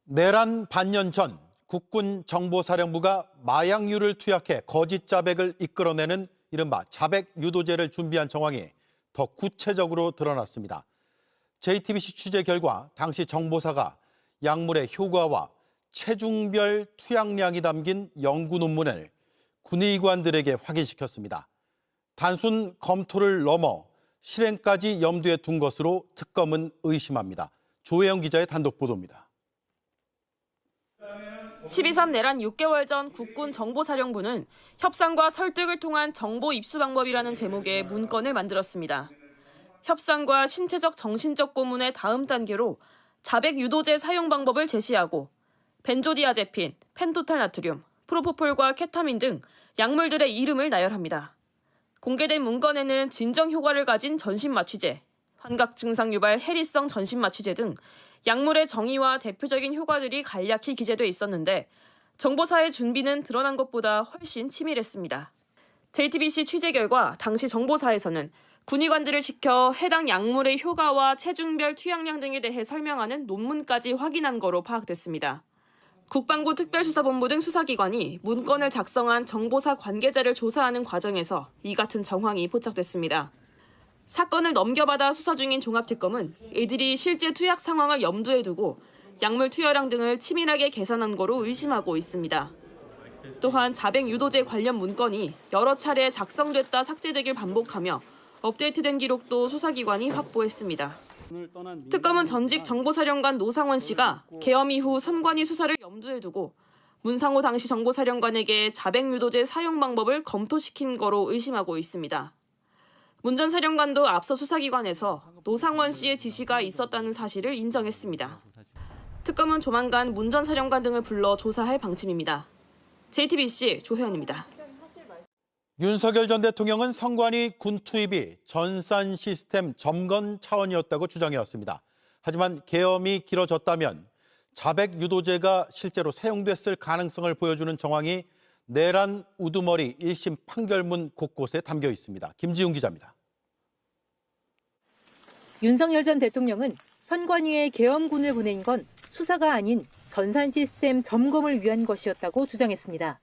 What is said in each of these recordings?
내란 반년 전 국군 정보사령부가 마약류를 투약해 거짓 자백을 이끌어내는 이른바 자백 유도제를 준비한 정황이 더 구체적으로 드러났습니다. JTBC 취재 결과 당시 정보사가 약물의 효과와 체중별 투약량이 담긴 연구 논문을 군의관들에게 확인시켰습니다. 단순 검토를 넘어 실행까지 염두에 둔 것으로 특검은 의심합니다. 조혜영 기자의 단독 보도입니다. 12.3 내란 6개월 전 국군 정보사령부는 협상과 설득을 통한 정보 입수 방법이라는 제목의 문건을 만들었습니다. 협상과 신체적 정신적 고문의 다음 단계로 자백 유도제 사용 방법을 제시하고 벤조디아제핀, 펜토탈 나트륨, 프로포폴과 케타민 등 약물들의 이름을 나열합니다. 공개된 문건에는 진정 효과를 가진 전신마취제, 환각 증상 유발 해리성 전신마취제 등 약물의 정의와 대표적인 효과들이 간략히 기재돼 있었는데 정보사의 준비는 드러난 것보다 훨씬 치밀했습니다. JTBC 취재 결과 당시 정보사에서는 군의관들을 시켜 해당 약물의 효과와 체중별 투약량 등에 대해 설명하는 논문까지 확인한 거로 파악됐습니다. 국방부 특별수사본부 등 수사기관이 문건을 작성한 정보사 관계자를 조사하는 과정에서 이 같은 정황이 포착됐습니다. 사건을 넘겨받아 수사 중인 종합특검은 이들이 실제 투약 상황을 염두에 두고 약물 투여량 등을 치밀하게 계산한 거로 의심하고 있습니다. 또한 자백 유도제 관련 문건이 여러 차례 작성됐다 삭제되길 반복하며 업데이트된 기록도 수사기관이 확보했습니다. 특검은 전직 정보사령관 노상원 씨가 계엄 이후 선관위 수사를 염두에 두고 문상호 당시 정보사령관에게 자백 유도제 사용 방법을 검토시킨 거로 의심하고 있습니다. 문 전 사령관도 앞서 수사기관에서 노상원 씨의 지시가 있었다는 사실을 인정했습니다. 특검은 조만간 문 전 사령관 등을 불러 조사할 방침입니다. JTBC 조혜연입니다. 윤석열 전 대통령은 선관위 군 투입이 전산 시스템 점검 차원이었다고 주장해왔습니다. 하지만 계엄이 길어졌다면 자백 유도제가 실제로 사용됐을 가능성을 보여주는 정황이 내란 우두머리 1심 판결문 곳곳에 담겨 있습니다. 김지훈 기자입니다. 윤석열 전 대통령은 선관위에 계엄군을 보낸 건 수사가 아닌 전산 시스템 점검을 위한 것이었다고 주장했습니다.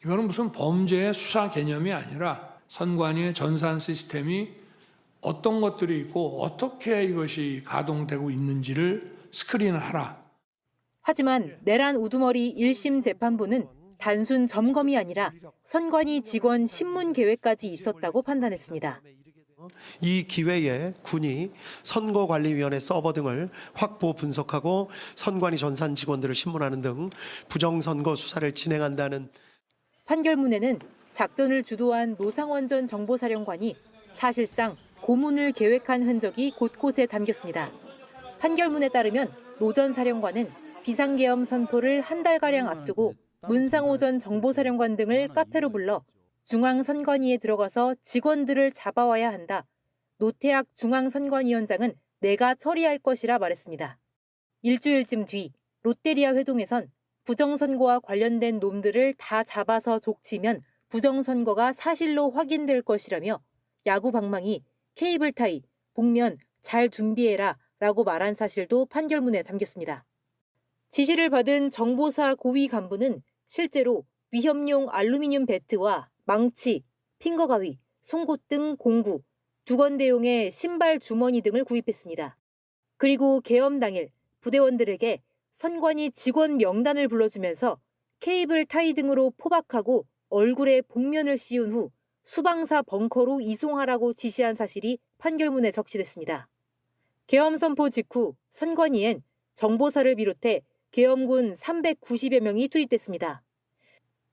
이거는 무슨 범죄의 수사 개념이 아니라 선관위의 전산 시스템이 어떤 것들이 있고 어떻게 이것이 가동되고 있는지를 스크린을 하라. 하지만 내란 우두머리 1심 재판부는 단순 점검이 아니라 선관위 직원 신문 계획까지 있었다고 판단했습니다. 이 기회에 군이 선거관리위원회 서버 등을 확보 분석하고 선관위 전산 직원들을 신문하는 등 부정선거 수사를 진행한다는 판결문에는 작전을 주도한 노상원 전 정보사령관이 사실상 고문을 계획한 흔적이 곳곳에 담겼습니다. 판결문에 따르면 노 전 사령관은 비상계엄 선포를 한 달가량 앞두고 문상호 전 정보사령관 등을 카페로 불러 중앙선관위에 들어가서 직원들을 잡아와야 한다. 노태학 중앙선관위원장은 내가 처리할 것이라 말했습니다. 일주일쯤 뒤 롯데리아 회동에선 부정선거와 관련된 놈들을 다 잡아서 족치면 부정선거가 사실로 확인될 것이라며 야구 방망이, 케이블 타이, 복면 잘 준비해라 라고 말한 사실도 판결문에 담겼습니다. 지시를 받은 정보사 고위 간부는 실제로 위협용 알루미늄 배트와 망치, 핑거 가위, 송곳 등 공구, 두건대용의 신발 주머니 등을 구입했습니다. 그리고 계엄 당일 부대원들에게 선관위 직원 명단을 불러주면서 케이블 타이 등으로 포박하고 얼굴에 복면을 씌운 후 수방사 벙커로 이송하라고 지시한 사실이 판결문에 적시됐습니다. 계엄 선포 직후 선관위엔 정보사를 비롯해 계엄군 390여 명이 투입됐습니다.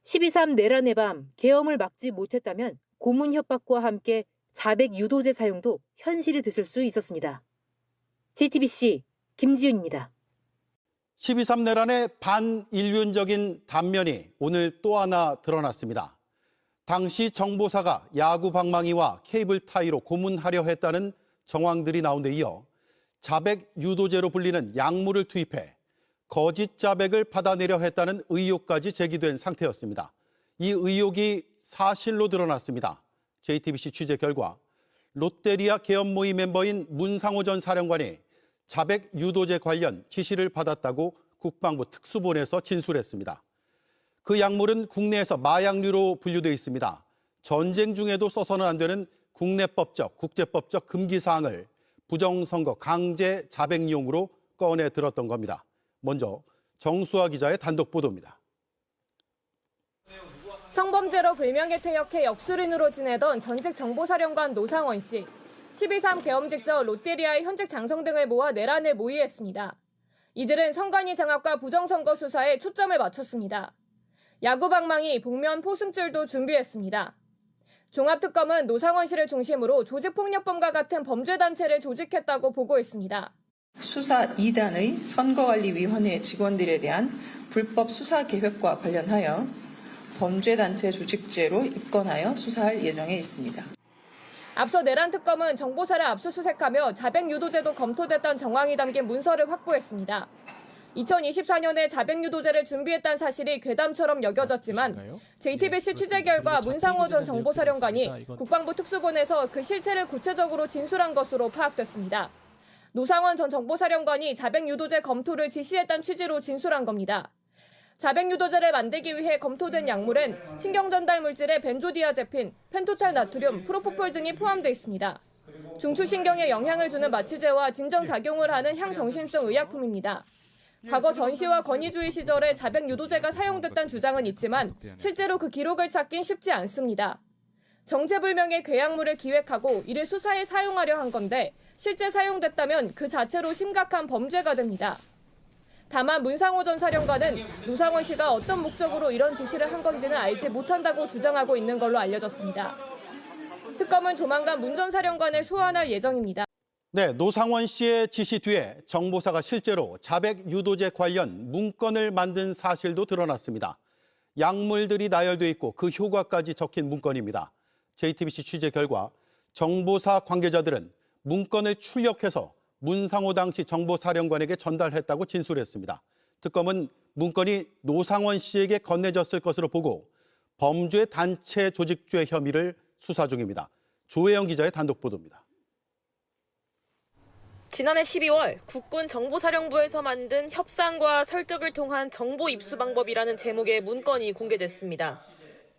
12.3 내란의 밤 계엄을 막지 못했다면 고문 협박과 함께 자백 유도제 사용도 현실이 됐을 수 있었습니다. JTBC 김지윤입니다. 12.3 내란의 반인륜적인 단면이 오늘 또 하나 드러났습니다. 당시 정보사가 야구 방망이와 케이블 타이로 고문하려 했다는 정황들이 나온 데 이어 자백 유도제로 불리는 약물을 투입해 거짓 자백을 받아내려 했다는 의혹까지 제기된 상태였습니다. 이 의혹이 사실로 드러났습니다. JTBC 취재 결과 롯데리아 계엄 모임 멤버인 문상호 전 사령관이 자백 유도제 관련 지시를 받았다고 국방부 특수본에서 진술했습니다. 그 약물은 국내에서 마약류로 분류되어 있습니다. 전쟁 중에도 써서는 안 되는 국내법적, 국제법적 금기사항을 부정선거 강제 자백용으로 꺼내 들었던 겁니다. 먼저 정수아 기자의 단독 보도입니다. 성범죄로 불명예 퇴역해 역술인으로 지내던 전직 정보사령관 노상원 씨. 12.3 계엄 직전 롯데리아의 현직 장성 등을 모아 내란에 모의했습니다. 이들은 선관위 장악과 부정선거 수사에 초점을 맞췄습니다. 야구방망이, 복면, 포승줄도 준비했습니다. 종합특검은 노상원 씨를 중심으로 조직폭력범과 같은 범죄단체를 조직했다고 보고했습니다. 수사 2단의 선거관리위원회 직원들에 대한 불법 수사 계획과 관련하여 범죄단체 조직죄로 입건하여 수사할 예정에 있습니다. 앞서 내란특검은 정보사를 압수수색하며 자백유도제도 검토됐던 정황이 담긴 문서를 확보했습니다. 2024년에 자백유도제를 준비했다는 사실이 괴담처럼 여겨졌지만 JTBC 취재 결과 문상호 전 정보사령관이 국방부 특수본에서 그 실체를 구체적으로 진술한 것으로 파악됐습니다. 노상원 전 정보사령관이 자백유도제 검토를 지시했다는 취지로 진술한 겁니다. 자백유도제를 만들기 위해 검토된 약물엔 신경전달 물질의 벤조디아제핀, 펜토탈 나트륨, 프로포폴 등이 포함되어 있습니다. 중추신경에 영향을 주는 마취제와 진정작용을 하는 향정신성 의약품입니다. 과거 전시와 권위주의 시절에 자백유도제가 사용됐다는 주장은 있지만 실제로 그 기록을 찾긴 쉽지 않습니다. 정체불명의 궤약물을 기획하고 이를 수사에 사용하려 한 건데 실제 사용됐다면 그 자체로 심각한 범죄가 됩니다. 다만 문상호 전 사령관은 노상원 씨가 어떤 목적으로 이런 지시를 한 건지는 알지 못한다고 주장하고 있는 걸로 알려졌습니다. 특검은 조만간 문 전 사령관을 소환할 예정입니다. 네, 노상원 씨의 지시 뒤에 정보사가 실제로 자백 유도제 관련 문건을 만든 사실도 드러났습니다. 약물들이 나열돼 있고 그 효과까지 적힌 문건입니다. JTBC 취재 결과 정보사 관계자들은 문건을 출력해서 문상호 당시 정보사령관에게 전달했다고 진술했습니다. 특검은 문건이 노상원 씨에게 건네졌을 것으로 보고 범죄 단체 조직죄 혐의를 수사 중입니다. 조혜영 기자의 단독 보도입니다. 지난해 12월 국군 정보사령부에서 만든 협상과 설득을 통한 정보 입수 방법이라는 제목의 문건이 공개됐습니다.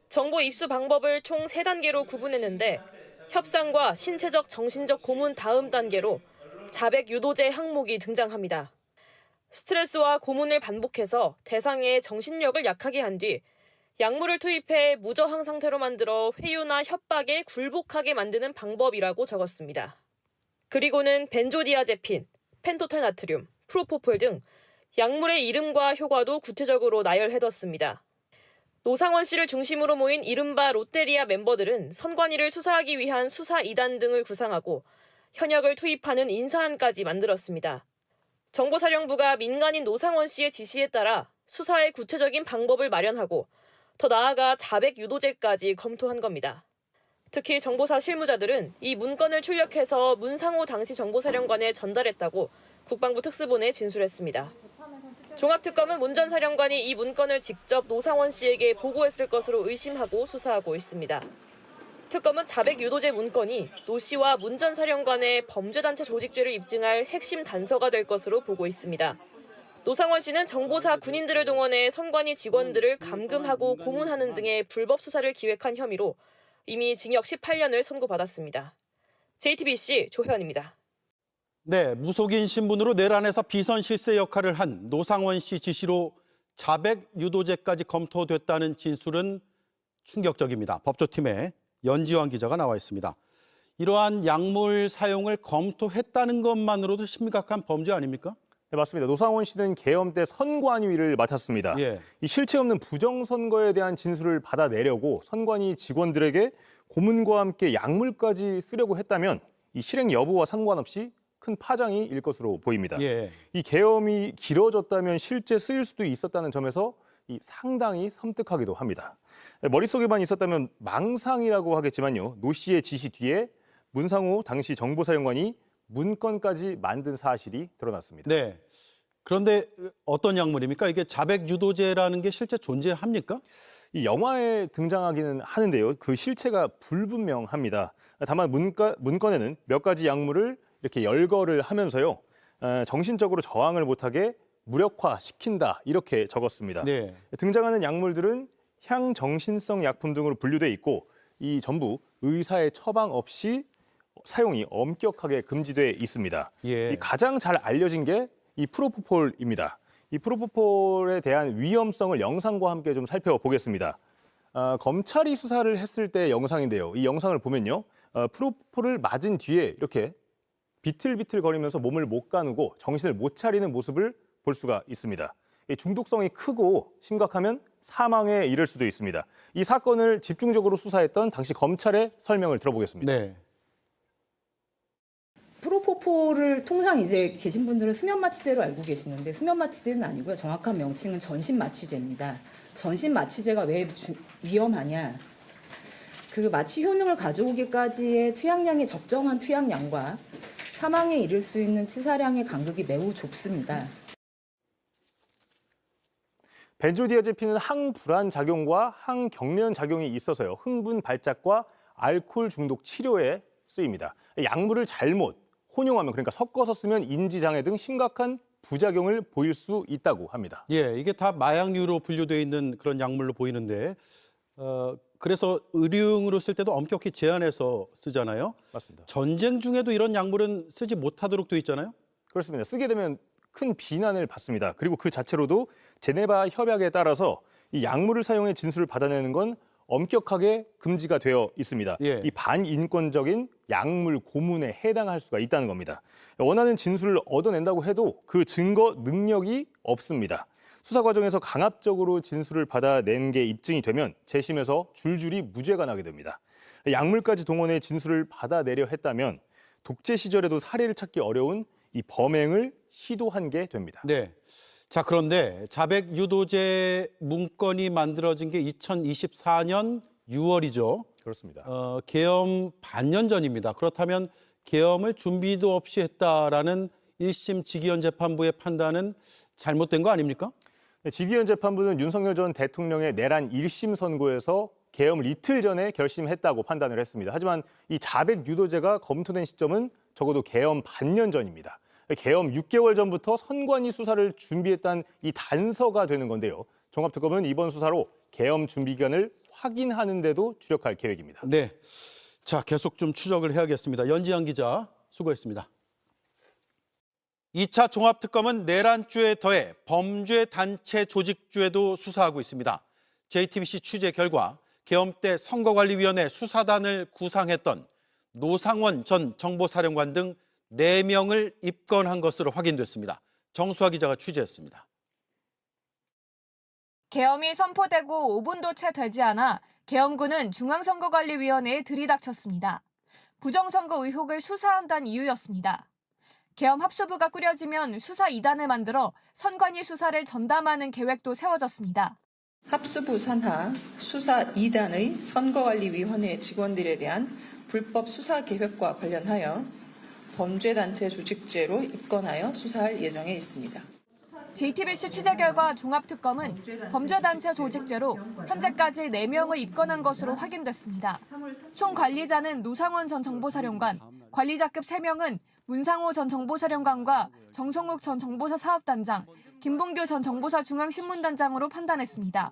정보 입수 방법을 총 3단계로 구분했는데 협상과 신체적, 정신적 고문 다음 단계로 자백 유도제 항목이 등장합니다. 스트레스와 고문을 반복해서 대상의 정신력을 약하게 한 뒤 약물을 투입해 무저항 상태로 만들어 회유나 협박에 굴복하게 만드는 방법이라고 적었습니다. 그리고는 벤조디아제핀, 펜토탈 나트륨, 프로포폴 등 약물의 이름과 효과도 구체적으로 나열해뒀습니다. 노상원 씨를 중심으로 모인 이른바 롯데리아 멤버들은 선관위를 수사하기 위한 수사 2단 등을 구상하고 현역을 투입하는 인사안까지 만들었습니다. 정보사령부가 민간인 노상원 씨의 지시에 따라 수사의 구체적인 방법을 마련하고 더 나아가 자백 유도제까지 검토한 겁니다. 특히 정보사 실무자들은 이 문건을 출력해서 문상호 당시 정보사령관에 전달했다고 국방부 특수본에 진술했습니다. 종합특검은 문 전 사령관이 이 문건을 직접 노상원 씨에게 보고했을 것으로 의심하고 수사하고 있습니다. 특검은 자백 유도제 문건이 노 씨와 문 전 사령관의 범죄단체 조직죄를 입증할 핵심 단서가 될 것으로 보고 있습니다. 노상원 씨는 정보사 군인들을 동원해 선관위 직원들을 감금하고 고문하는 등의 불법 수사를 기획한 혐의로 이미 징역 18년을 선고받았습니다. JTBC 조혜원입니다. 네, 무속인 신분으로 내란에서 비선 실세 역할을 한 노상원 씨 지시로 자백 유도제까지 검토됐다는 진술은 충격적입니다. 법조팀에 연지환 기자가 나와 있습니다. 이러한 약물 사용을 검토했다는 것만으로도 심각한 범죄 아닙니까? 네, 맞습니다. 노상원 씨는 계엄 때 선관위를 맡았습니다. 예. 이 실체 없는 부정선거에 대한 진술을 받아내려고 선관위 직원들에게 고문과 함께 약물까지 쓰려고 했다면 이 실행 여부와 상관없이 큰 파장이 일 것으로 보입니다. 예. 이 계엄이 길어졌다면 실제 쓰일 수도 있었다는 점에서 상당히 섬뜩하기도 합니다. 머릿속에만 있었다면 망상이라고 하겠지만요. 노 씨의 지시 뒤에 문상호 당시 정보사령관이 문건까지 만든 사실이 드러났습니다. 네. 그런데 어떤 약물입니까? 이게 자백 유도제라는 게 실제 존재합니까? 이 영화에 등장하기는 하는데요. 그 실체가 불분명합니다. 다만 문건에는 몇 가지 약물을 이렇게 열거를 하면서요. 정신적으로 저항을 못하게 무력화시킨다 이렇게 적었습니다. 네. 등장하는 약물들은 향정신성 약품 등으로 분류돼 있고 이 전부 의사의 처방 없이 사용이 엄격하게 금지돼 있습니다. 예. 이 가장 잘 알려진 게 이 프로포폴입니다. 이 프로포폴에 대한 위험성을 영상과 함께 좀 살펴보겠습니다. 검찰이 수사를 했을 때 영상인데요. 이 영상을 보면요. 프로포폴을 맞은 뒤에 이렇게 비틀비틀거리면서 몸을 못 가누고 정신을 못 차리는 모습을 볼 수가 있습니다. 이 중독성이 크고 심각하면 사망에 이를 수도 있습니다. 이 사건을 집중적으로 수사했던 당시 검찰의 설명을 들어보겠습니다. 네. 프로포폴을 통상 이제 계신 분들은 수면마취제로 알고 계시는데 수면마취제는 아니고요. 정확한 명칭은 전신마취제입니다. 전신마취제가 왜 위험하냐? 그 마취 효능을 가져오기까지의 투약량이 적정한 투약량과 사망에 이를 수 있는 치사량의 간극이 매우 좁습니다. 벤조디아제핀은 항불안 작용과 항경련 작용이 있어서요. 흥분 발작과 알코올 중독 치료에 쓰입니다. 약물을 잘못 혼용하면 그러니까 섞어서 쓰면 인지장애 등 심각한 부작용을 보일 수 있다고 합니다. 예, 이게 다 마약류로 분류되어 있는 그런 약물로 보이는데 그래서 의료용으로 쓸 때도 엄격히 제한해서 쓰잖아요. 맞습니다. 전쟁 중에도 이런 약물은 쓰지 못하도록 돼 있잖아요. 그렇습니다. 쓰게 되면 큰 비난을 받습니다. 그리고 그 자체로도 제네바 협약에 따라서 이 약물을 사용해 진술을 받아내는 건 엄격하게 금지가 되어 있습니다. 예. 이 반인권적인 약물 고문에 해당할 수가 있다는 겁니다. 원하는 진술을 얻어낸다고 해도 그 증거 능력이 없습니다. 수사 과정에서 강압적으로 진술을 받아낸 게 입증이 되면 재심에서 줄줄이 무죄가 나게 됩니다. 약물까지 동원해 진술을 받아내려 했다면 독재 시절에도 사례를 찾기 어려운 이 범행을 시도한 게 됩니다. 네. 자, 그런데 자백 유도제 문건이 만들어진 게 2024년 6월이죠. 그렇습니다. 계엄 반년 전입니다. 그렇다면 계엄을 준비도 없이 했다라는 1심 지기현 재판부의 판단은 잘못된 거 아닙니까? 지기현 재판부는 윤석열 전 대통령의 내란 1심 선고에서 계엄을 이틀 전에 결심했다고 판단을 했습니다. 하지만 이 자백 유도제가 검토된 시점은 적어도 계엄 반년 전입니다. 계엄 6개월 전부터 선관위 수사를 준비했다는 이 단서가 되는 건데요. 종합특검은 이번 수사로 계엄 준비 기간을 확인하는 데도 주력할 계획입니다. 네. 자, 계속 좀 추적을 해야겠습니다. 연지영 기자, 수고했습니다. 2차 종합특검은 내란죄에 더해 범죄 단체 조직죄도 수사하고 있습니다. JTBC 취재 결과 계엄 때 선거관리위원회 수사단을 구상했던 노상원 전 정보사령관 등 4명을 입건한 것으로 확인됐습니다. 정수아 기자가 취재했습니다. 계엄이 선포되고 5분도 채 되지 않아 계엄군은 중앙선거관리위원회에 들이닥쳤습니다. 부정선거 의혹을 수사한다는 이유였습니다. 계엄 합수부가 꾸려지면 수사 2단을 만들어 선관위 수사를 전담하는 계획도 세워졌습니다. 합수부 산하 수사 2단의 선거관리위원회 직원들에 대한 불법 수사 계획과 관련하여 범죄단체 조직죄로 입건하여 수사할 예정에 있습니다. JTBC 취재 결과 종합특검은 범죄단체 조직죄로 현재까지 4명을 입건한 것으로 확인됐습니다. 총 관리자는 노상원 전 정보사령관, 관리자급 3명은 문상호 전 정보사령관과 정성욱 전 정보사 사업단장, 김봉규 전 정보사 중앙신문단장으로 판단했습니다.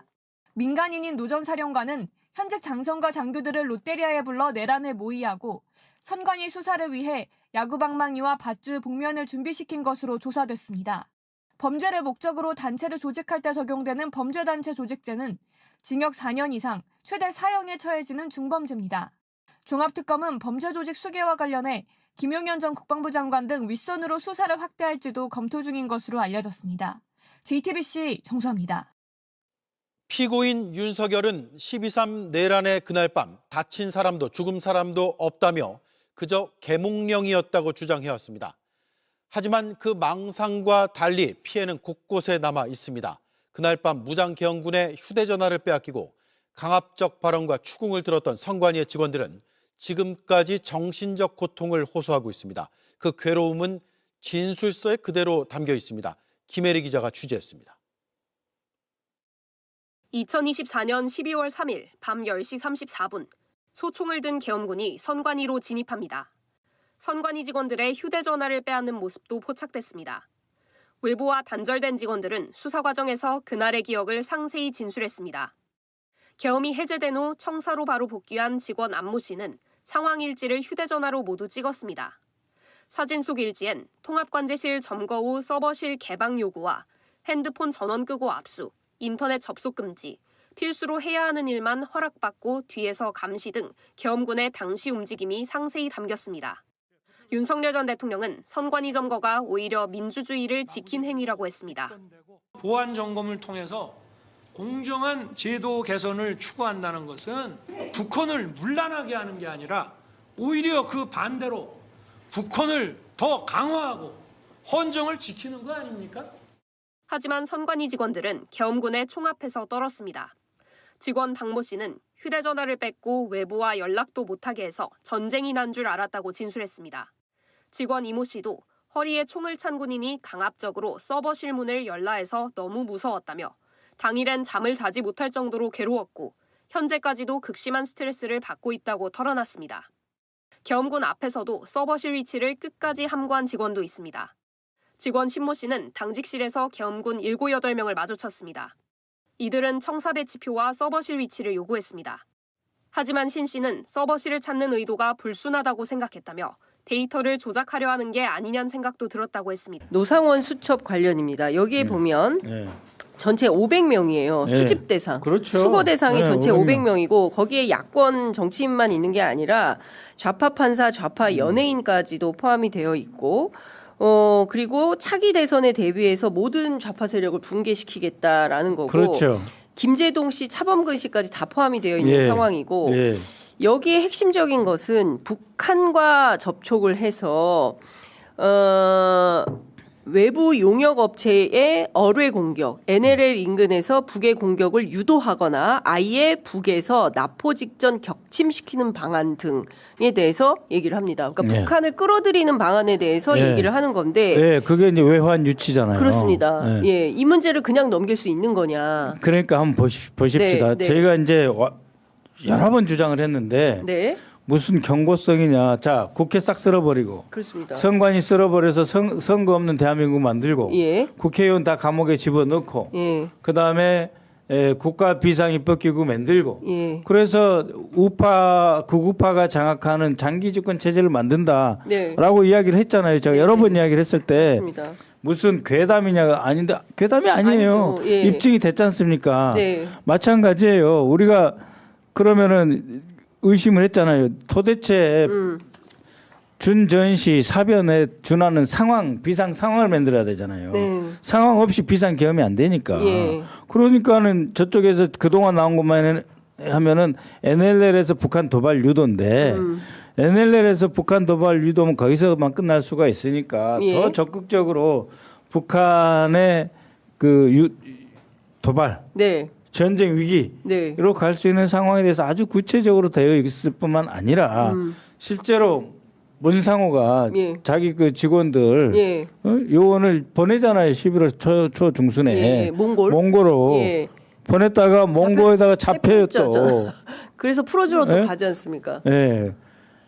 민간인인 노 전 사령관은 현직 장성과 장교들을 롯데리아에 불러 내란을 모의하고 선관위 수사를 위해 야구방망이와 밧줄, 복면을 준비시킨 것으로 조사됐습니다. 범죄를 목적으로 단체를 조직할 때 적용되는 범죄단체 조직죄는 징역 4년 이상, 최대 4형에 처해지는 중범죄입니다. 종합특검은 범죄조직 수개와 관련해 김용현 전 국방부 장관 등 윗선으로 수사를 확대할지도 검토 중인 것으로 알려졌습니다. JTBC 정수아입니다. 피고인 윤석열은 12.3 내란의 그날 밤 다친 사람도 죽은 사람도 없다며 그저 계몽령이었다고 주장해왔습니다. 하지만 그 망상과 달리 피해는 곳곳에 남아 있습니다. 그날 밤 무장계엄군의 휴대전화를 빼앗기고 강압적 발언과 추궁을 들었던 선관위의 직원들은 지금까지 정신적 고통을 호소하고 있습니다. 그 괴로움은 진술서에 그대로 담겨 있습니다. 김혜리 기자가 취재했습니다. 2024년 12월 3일 밤 10시 34분 소총을 든 계엄군이 선관위로 진입합니다. 선관위 직원들의 휴대전화를 빼앗는 모습도 포착됐습니다. 외부와 단절된 직원들은 수사 과정에서 그날의 기억을 상세히 진술했습니다. 계엄이 해제된 후 청사로 바로 복귀한 직원 안모 씨는 상황 일지를 휴대전화로 모두 찍었습니다. 사진 속 일지엔 통합관제실 점거 후 서버실 개방 요구와 핸드폰 전원 끄고 압수, 인터넷 접속 금지, 필수로 해야 하는 일만 허락받고 뒤에서 감시 등 계엄군의 당시 움직임이 상세히 담겼습니다. 윤석열 전 대통령은 선관위 점거가 오히려 민주주의를 지킨 행위라고 했습니다. 보안 점검을 통해서 공정한 제도 개선을 추구한다는 것은 북한을 문란하게 하는 게 아니라 오히려 그 반대로 북한을 더 강화하고 헌정을 지키는 거 아닙니까? 하지만 선관위 직원들은 계엄군의 총 앞에서 떨었습니다. 직원 박모 씨는 휴대전화를 뺏고 외부와 연락도 못하게 해서 전쟁이 난 줄 알았다고 진술했습니다. 직원 이모 씨도 허리에 총을 찬 군인이 강압적으로 서버실 문을 열라 해서 너무 무서웠다며 당일엔 잠을 자지 못할 정도로 괴로웠고 현재까지도 극심한 스트레스를 받고 있다고 털어놨습니다. 계엄군 앞에서도 서버실 위치를 끝까지 함구한 직원도 있습니다. 직원 신모 씨는 당직실에서 계엄군 7, 8명을 마주쳤습니다. 이들은 청사 배치표와 서버실 위치를 요구했습니다. 하지만 신 씨는 서버실을 찾는 의도가 불순하다고 생각했다며 데이터를 조작하려 하는 게 아니냐는 생각도 들었다고 했습니다. 노상원 수첩 관련입니다. 여기에 보면 네. 전체 500명이에요. 네. 수집 대상. 그렇죠. 수거 대상이 네, 전체 500명. 500명이고 거기에 야권 정치인만 있는 게 아니라 좌파 판사, 좌파 연예인까지도 포함이 되어 있고 그리고 차기 대선에 대비해서 모든 좌파 세력을 붕괴시키겠다라는 거고 그렇죠. 김재동 씨, 차범근 씨까지 다 포함이 되어 있는 예. 상황이고 예. 여기에 핵심적인 것은 북한과 접촉을 해서 외부 용역 업체의 어뢰 공격, NLL 인근에서 북의 공격을 유도하거나 아예 북에서 납포 직전 격침시키는 방안 등에 대해서 얘기를 합니다. 그러니까 네. 북한을 끌어들이는 방안에 대해서 네. 얘기를 하는 건데 네, 그게 이제 외환 유치잖아요. 그렇습니다. 네. 예, 이 문제를 그냥 넘길 수 있는 거냐? 그러니까 한번 보십시다. 네, 네. 저희가 이제 여러 번 주장을 했는데 네, 무슨 경고성이냐. 자, 국회 싹 쓸어버리고 그렇습니다. 선관위 쓸어버려서 선거 없는 대한민국 만들고 예, 국회의원 다 감옥에 집어넣고 예, 그다음에 국가 비상입법기구 만들고 예. 그래서 극우파가 장악하는 장기 집권 체제를 만든다라고 네. 이야기를 했잖아요. 제가 여러 번 이야기를 했을 때 맞습니다. 무슨 괴담이냐가 아닌데 괴담이 아니에요. 아니죠. 예. 입증이 됐지 않습니까? 네. 마찬가지예요. 우리가 그러면은 의심을 했잖아요. 도대체 준전시 사변에 준하는 상황, 비상 상황을 만들어야 되잖아요. 네. 상황 없이 비상 계엄이 안 되니까. 예. 그러니까는 저쪽에서 그동안 나온 것만 하면은 NLL에서 북한 도발 유도인데 NLL에서 북한 도발 유도면 거기서만 끝날 수가 있으니까 예. 더 적극적으로 북한의 도발, 네. 전쟁 위기로 네. 갈 수 있는 상황에 대해서 아주 구체적으로 되어 있을 뿐만 아니라 실제로 문상호가 예. 자기 그 직원들 예. 요원을 보내잖아요. 11월 초 중순에 예. 몽골. 로 예. 보냈다가 몽고에다가 잡혀요 또. 잡혔죠. 그래서 풀어주러 또 예? 가지 않습니까? 예.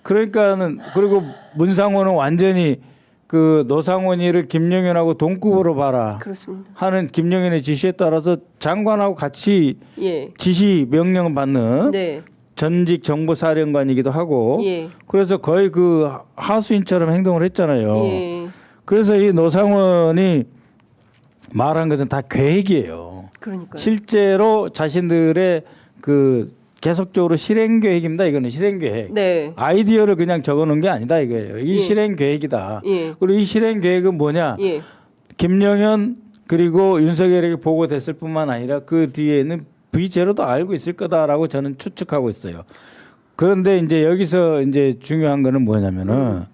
그러니까는 그리고 문상호는 완전히 그 노상원이를 김영현하고 동급으로 봐라 그렇습니다. 하는 김영현의 지시에 따라서 장관하고 같이 예. 지시 명령을 받는 네. 전직 정보사령관이기도 하고 예. 그래서 거의 그 하수인처럼 행동을 했잖아요. 예. 그래서 이 노상원이 말한 것은 다 계획이에요. 그러니까요. 실제로 자신들의 그 계속적으로 실행 계획입니다. 이거는 실행 계획. 네. 아이디어를 그냥 적어놓은 게 아니다 이거예요. 이 예. 실행 계획이다. 예. 그리고 이 실행 계획은 뭐냐? 예. 김영현 그리고 윤석열에게 보고됐을 뿐만 아니라 그 뒤에는 V0도 알고 있을 거다라고 저는 추측하고 있어요. 그런데 이제 여기서 이제 중요한 거는 뭐냐면은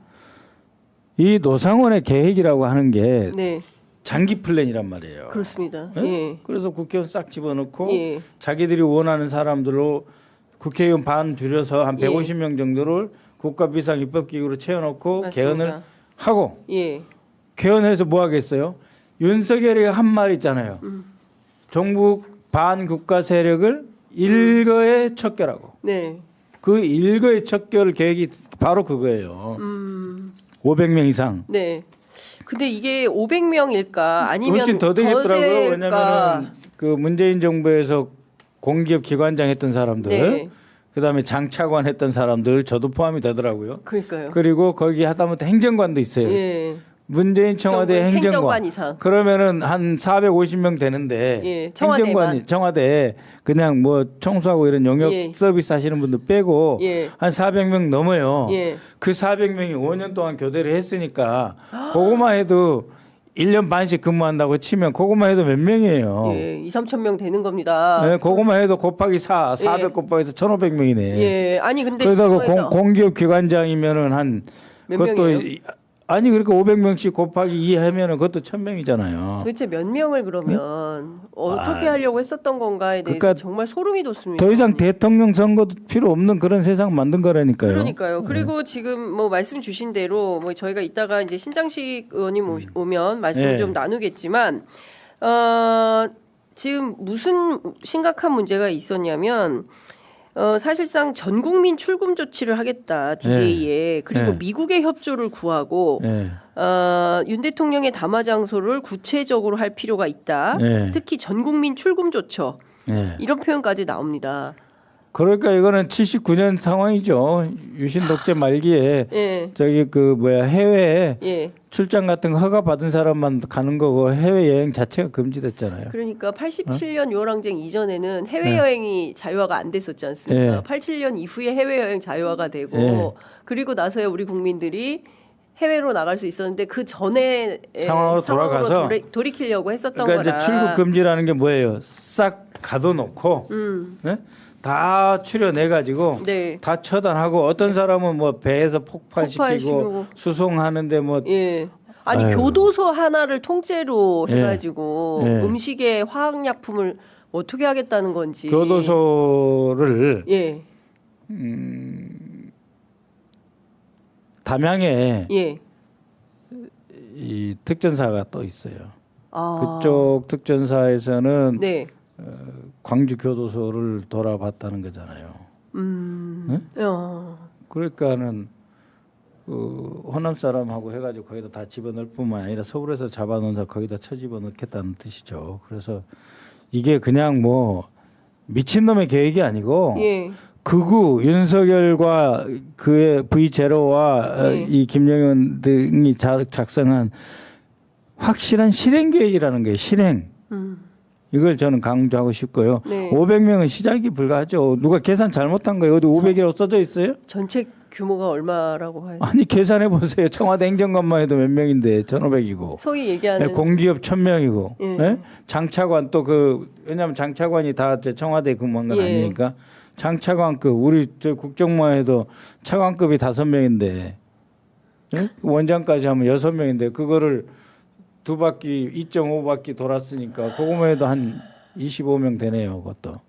이 노상원의 계획이라고 하는 게 네. 장기 플랜이란 말이에요. 그렇습니다. 예? 예. 그래서 국회의원 싹 집어넣고 예. 자기들이 원하는 사람들로 국회의원 반 줄여서 한 예. 150명 정도를 국가비상입법기구로 채워놓고 맞습니다. 개헌을 하고 예. 개헌해서 뭐 하겠어요? 윤석열이 한 말 있잖아요. 정부 반국가 세력을 일거에 척결하고 네. 그 일거에 척결 계획이 바로 그거예요. 500명 이상. 네. 근데 이게 500명일까 아니면 훨씬 더 되겠더라고요. 될까? 왜냐하면 그 문재인 정부에서 공기업 기관장 했던 사람들, 네. 그다음에 장차관 했던 사람들 저도 포함이 되더라고요. 그러니까요. 그리고 거기 하다못해 행정관도 있어요. 예. 문재인 청와대 행정관 행정관 이상. 그러면은 한 450명 되는데 예, 청와대만. 행정관이 청와대에 그냥 뭐 청소하고 이런 용역 예. 서비스 하시는 분들 빼고 예. 한 400명 넘어요. 예. 그 400명이 5년 동안 교대를 했으니까 그거만 해도 1년 반씩 근무한다고 치면 그거만 해도 몇 명이에요. 예, 2-3천 명 되는 겁니다. 네, 그거만 해도 곱하기 400 예. 곱하기해서 1,500명이네. 예, 아니 근데 그러다가 이거에다 공기업 기관장이면은 한 몇 그것도 명이에요? 아니 그러니까 500명씩 곱하기 2 하면은 그것도 1,000명이잖아요. 도대체 몇 명을 그러면 어떻게 하려고 했었던 건가에 대해서 그러니까 정말 소름이 돋습니다. 더 이상 대통령 선거도 필요 없는 그런 세상 만든 거라니까요. 그러니까요. 그리고 지금 뭐 말씀 주신 대로 뭐 저희가 이따가 이제 신장식 의원님 오면 말씀을 네. 좀 나누겠지만 지금 무슨 심각한 문제가 있었냐면 사실상 전 국민 출금 조치를 하겠다 D-Day에 그리고 네. 미국의 협조를 구하고 네. 윤 대통령의 담화 장소를 구체적으로 할 필요가 있다. 네. 특히 전 국민 출금 조처 네. 이런 표현까지 나옵니다. 그러니까 이거는 79년 상황이죠. 유신 독재 말기에 예. 저기 그 뭐야 해외에 예. 출장 같은 거 허가 받은 사람만 가는 거고 해외 여행 자체가 금지됐잖아요. 그러니까 87년 유월항쟁 이전에는 해외여행이 자유화가 안 됐었지 않습니까? 네. 87년 이후에 해외여행 자유화가 되고 네. 그리고 나서야 우리 국민들이 해외로 나갈 수 있었는데 그 전에 상황으로 돌아가서 돌이키려고 했었던 그러니까 거라. 이제 출국 금지라는 게 뭐예요? 싹 가둬놓고 네? 다 추려내 가지고 네. 다 처단하고 어떤 사람은 뭐 배에서 폭발시키고 폭발시키고. 수송하는데 뭐 예. 아니 아유. 교도소 하나를 통째로 예. 해가지고 예. 음식에 화학약품을 어떻게 하겠다는 건지. 교도소를 예. 담양에 예. 이 특전사가 또 있어요. 아. 그쪽 특전사에서는 네. 광주 교도소를 돌아봤다는 거잖아요. 그러니까는 그 호남 사람하고 해가지고 거기다 다 집어넣을 뿐만 아니라 서울에서 잡아놓은 거기다 쳐집어 넣겠다는 뜻이죠. 그래서 이게 그냥 뭐 미친놈의 계획이 아니고 예. 극우 윤석열과 그의 V0와 이 김영현 등이 작성한 확실한 실행 계획이라는 거예요. 실행. 이걸 저는 강조하고 싶고요. 네. 500명은 시작이 불가하죠. 누가 계산 잘못한 거예요. 어디 500이라고 써져 있어요? 전체 규모가 얼마라고 해요? 아니 계산해 보세요. 청와대 행정관만 해도 몇 명인데 1,500이고 소위 얘기하는 공기업 1,000명이고 예. 장차관 또 그 왜냐하면 장차관이 다 청와대 근무한 건 예. 아니니까 장차관급 우리 저 국정만 해도 차관급이 5명인데 원장까지 하면 6명인데 그거를 2바퀴 2.5바퀴 돌았으니까 그거만 해도 한 25명 되네요. 그것도.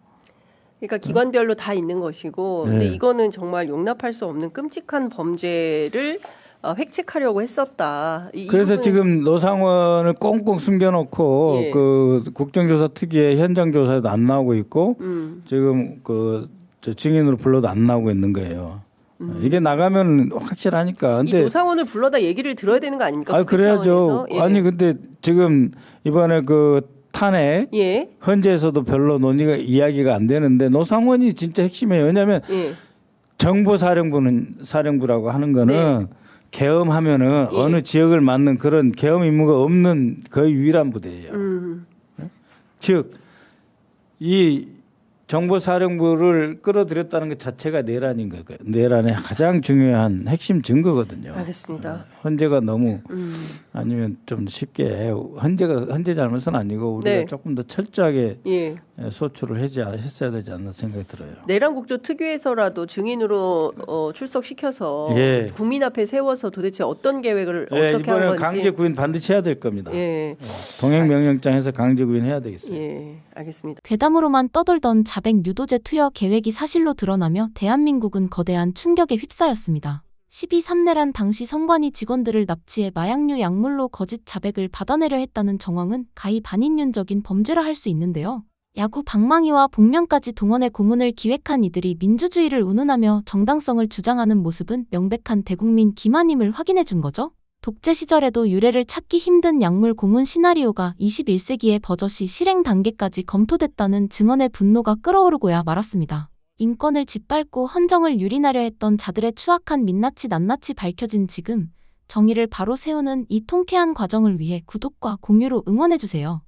그러니까 기관별로 다 있는 것이고 근데 네. 이거는 정말 용납할 수 없는 끔찍한 범죄를 획책하려고 했었다. 그래서 부분은- 지금 노상원을 꽁꽁 숨겨놓고 예. 그 국정조사 특위에 현장 조사에도 안 나오고 있고 지금 저 증인으로 불러도 안 나오고 있는 거예요. 이게 나가면 확실하니까. 이 근데 노상원을 불러다 얘기를 들어야 되는 거 아닙니까? 아 국회 그래야죠. 차원에서? 예. 아니 근데 지금 이번에 그 탄핵 예. 헌재에서도 별로 논의가 이야기가 안 되는데 노상원이 진짜 핵심이에요. 왜냐하면 예. 정보사령부라고 하는 거는 계엄하면은 예. 어느 지역을 맡는 그런 계엄 임무가 없는 거의 유일한 부대예요. 즉 이 정보사령부를 끌어들였다는 것 자체가 내란인 거예요. 내란의 가장 중요한 핵심 증거거든요. 알겠습니다. 헌재가 너무 아니면 좀 쉽게 헌재 잘못은 아니고 우리가 네. 조금 더 철저하게 예. 소추를 했어야 되지 않나 생각이 들어요. 내란국조 특위에서라도 증인으로 출석시켜서 예. 국민 앞에 세워서 도대체 어떤 계획을 예, 어떻게 한 이번에 건지 강제 구인 반드시 해야 될 겁니다. 예. 동행명령장에서 강제 구인해야 되겠어요. 예. 알겠습니다. 괴담으로만 떠돌던 자백 유도제 투여 계획이 사실로 드러나며 대한민국은 거대한 충격에 휩싸였습니다. 12.3내란 당시 선관위 직원들을 납치해 마약류 약물로 거짓 자백을 받아내려 했다는 정황은 가히 반인륜적인 범죄라 할 수 있는데요. 야구 방망이와 복면까지 동원해 고문을 기획한 이들이 민주주의를 운운하며 정당성을 주장하는 모습은 명백한 대국민 기만임을 확인해 준 거죠. 독재 시절에도 유래를 찾기 힘든 약물 고문 시나리오가 21세기에 버젓이 실행 단계까지 검토됐다는 증언의 분노가 끓어오르고야 말았습니다. 인권을 짓밟고 헌정을 유린하려 했던 자들의 추악한 민낯이 낱낱이 밝혀진 지금 정의를 바로 세우는 이 통쾌한 과정을 위해 구독과 공유로 응원해주세요.